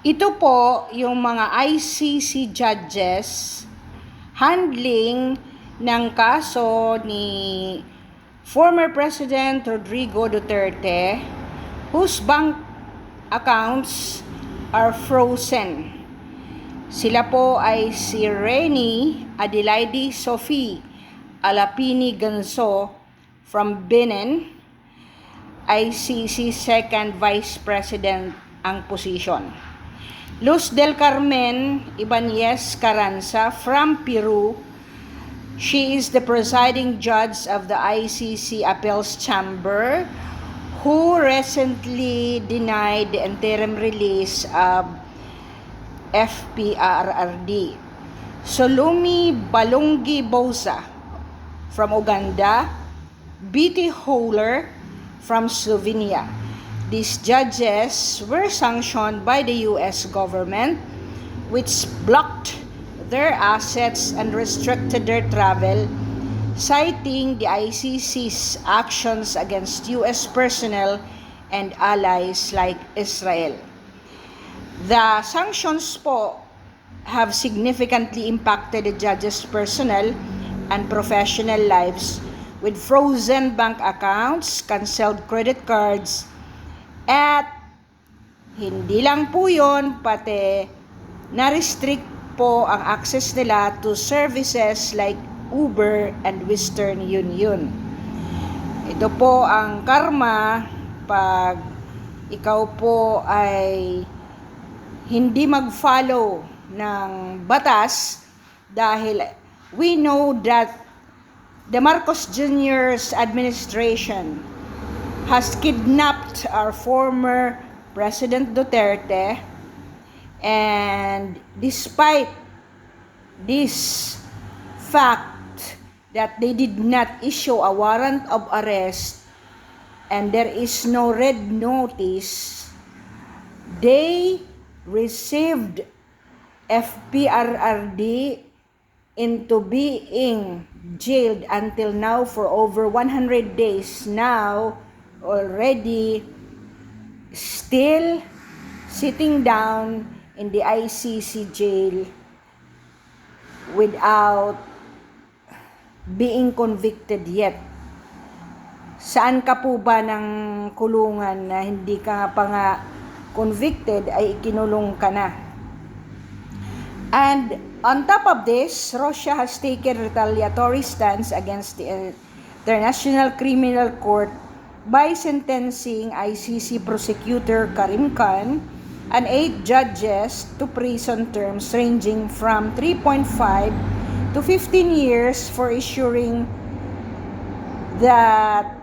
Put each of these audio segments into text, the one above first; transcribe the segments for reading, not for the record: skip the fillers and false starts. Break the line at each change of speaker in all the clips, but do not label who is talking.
Ito po yung mga ICC judges handling ng kaso ni former President Rodrigo Duterte whose bank accounts are frozen. Sila po ay si Reni Adelaide Sophie Alapini Ganso from Benin, ICC Second Vice President ang posisyon. Luz del Carmen Ibanez Carranza from Peru. She is the presiding judge of the ICC Appeals Chamber who recently denied the interim release of FPRRD. Solumi Balungi Bosa from Uganda. B.T. Holer from Slovenia. These judges were sanctioned by the U.S. government, which blocked their assets and restricted their travel, citing the ICC's actions against U.S. personnel and allies like Israel. The sanctions po have significantly impacted the judges' personal and professional lives with frozen bank accounts, canceled credit cards, at hindi lang po yun, pati na-restrict po ang access nila to services like Uber and Western Union. Ito po ang karma pag ikaw po ay hindi mag-follow ng batas, dahil we know that the Marcos Jr.'s administration has kidnapped our former President Duterte, and despite this fact that they did not issue a warrant of arrest and there is no red notice, they received FPRRD into being jailed until now for over 100 days now, already still sitting down in the ICC jail without being convicted yet. Saan ka po ba ng kulungan na hindi ka pa nga convicted ay ikinulong ka na? And on top of this, Russia has taken retaliatory stance against the International Criminal Court by sentencing ICC prosecutor Karim Khan and 8 judges to prison terms ranging from 3.5 to 15 years for issuing that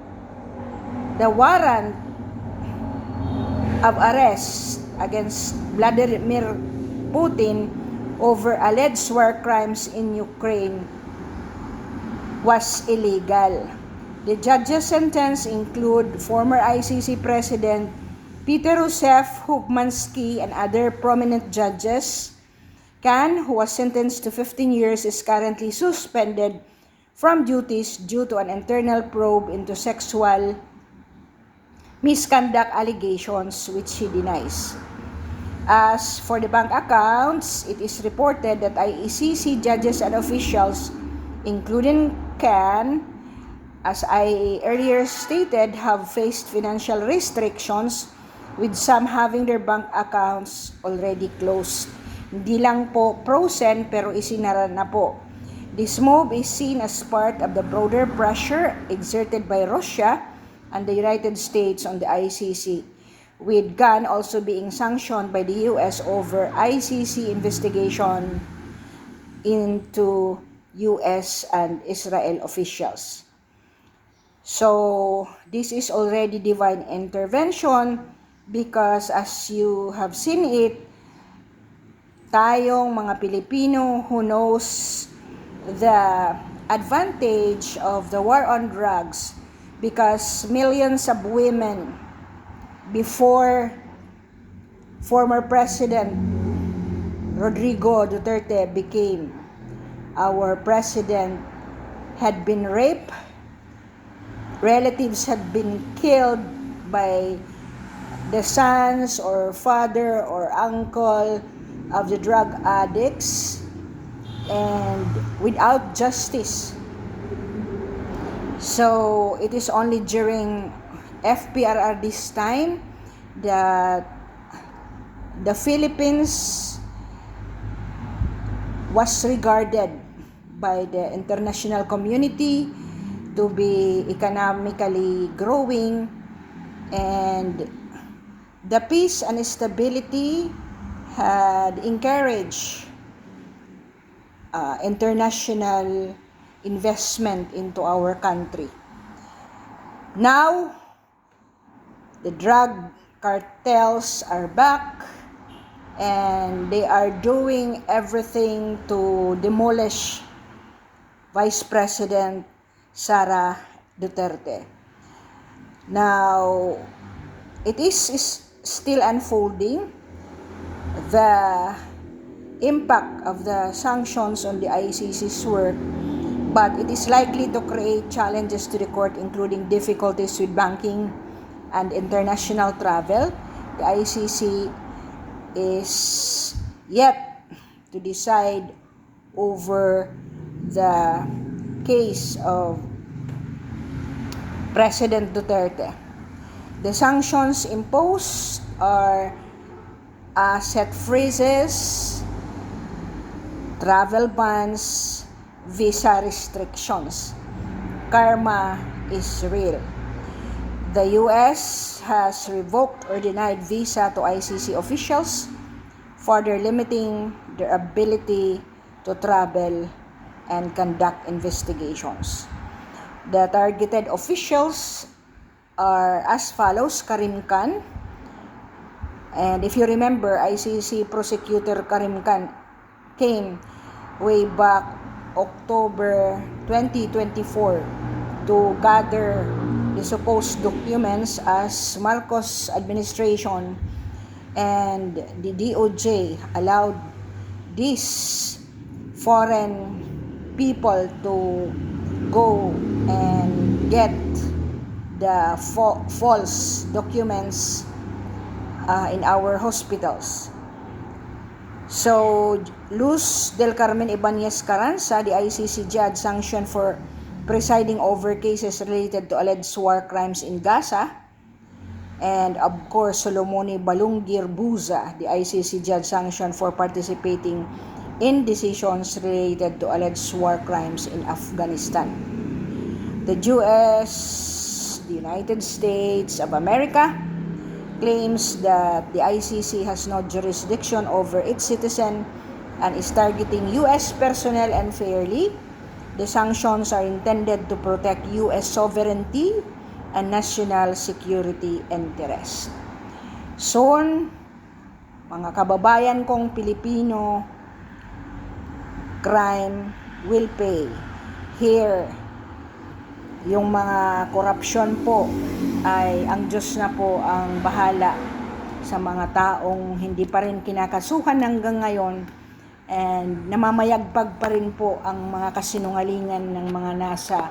the warrant of arrest against Vladimir Putin over alleged war crimes in Ukraine was illegal. The judges' sentence include former ICC President Peter Joseph Hukmansky and other prominent judges. Khan, who was sentenced to 15 years, is currently suspended from duties due to an internal probe into sexual misconduct allegations, which he denies. As for the bank accounts, it is reported that ICC judges and officials, including Khan, as I earlier stated, have faced financial restrictions, with some having their bank accounts already closed. Hindi lang po frozen, pero isinara na po. This move is seen as part of the broader pressure exerted by Russia and the United States on the ICC, with Khan also being sanctioned by the US over ICC investigation into US and Israel officials. So, this is already divine intervention because as you have seen it, tayong mga Pilipino who knows the advantage of the war on drugs, because millions of women before former President Rodrigo Duterte became our president had been raped, relatives had been killed by the sons or father or uncle of the drug addicts, and without justice. So it is only during FPRR this time that the Philippines was regarded by the international community to be economically growing, and the peace and stability had encouraged international investment into our country. Now, the drug cartels are back and they are doing everything to demolish Vice President Sara Duterte. Now, it is still unfolding. The impact of the sanctions on the ICC's work, but it is likely to create challenges to the court, including difficulties with banking and international travel. The ICC is yet to decide over the case of President Duterte. The sanctions imposed are asset freezes, travel bans, visa restrictions. Karma is real. The US has revoked or denied visa to ICC officials, further limiting their ability to travel and conduct investigations. The targeted officials are as follows: Karim Khan. And if you remember, ICC prosecutor Karim Khan came way back October 2024 to gather the supposed documents as Marcos administration and the DOJ allowed these foreign people to go and get the false documents in our hospitals. So, Luz Del Carmen Ibanez Carranza, the ICC judge sanctioned for presiding over cases related to alleged war crimes in Gaza. And of course, Solomoni Balungir Buza, the ICC judge sanctioned for participating in decisions related to alleged war crimes in Afghanistan. The US, the United States of America, claims that the ICC has no jurisdiction over its citizen and is targeting US personnel unfairly. The sanctions are intended to protect US sovereignty and national security interest. Soon, mga kababayan kong Pilipino, crime will pay. Here, yung mga korupsyon po ay ang Diyos na po ang bahala sa mga taong hindi pa rin kinakasuhan hanggang ngayon, and namamayagpag pa rin po ang mga kasinungalingan ng mga nasa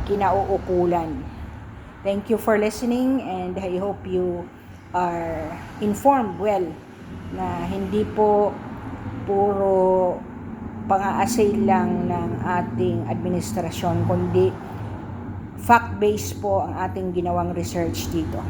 kinauukulan. Thank you for listening, and I hope you are informed well na hindi po puro pang-aasay lang ng ating administrasyon, kundi fact-based po ang ating ginawang research dito.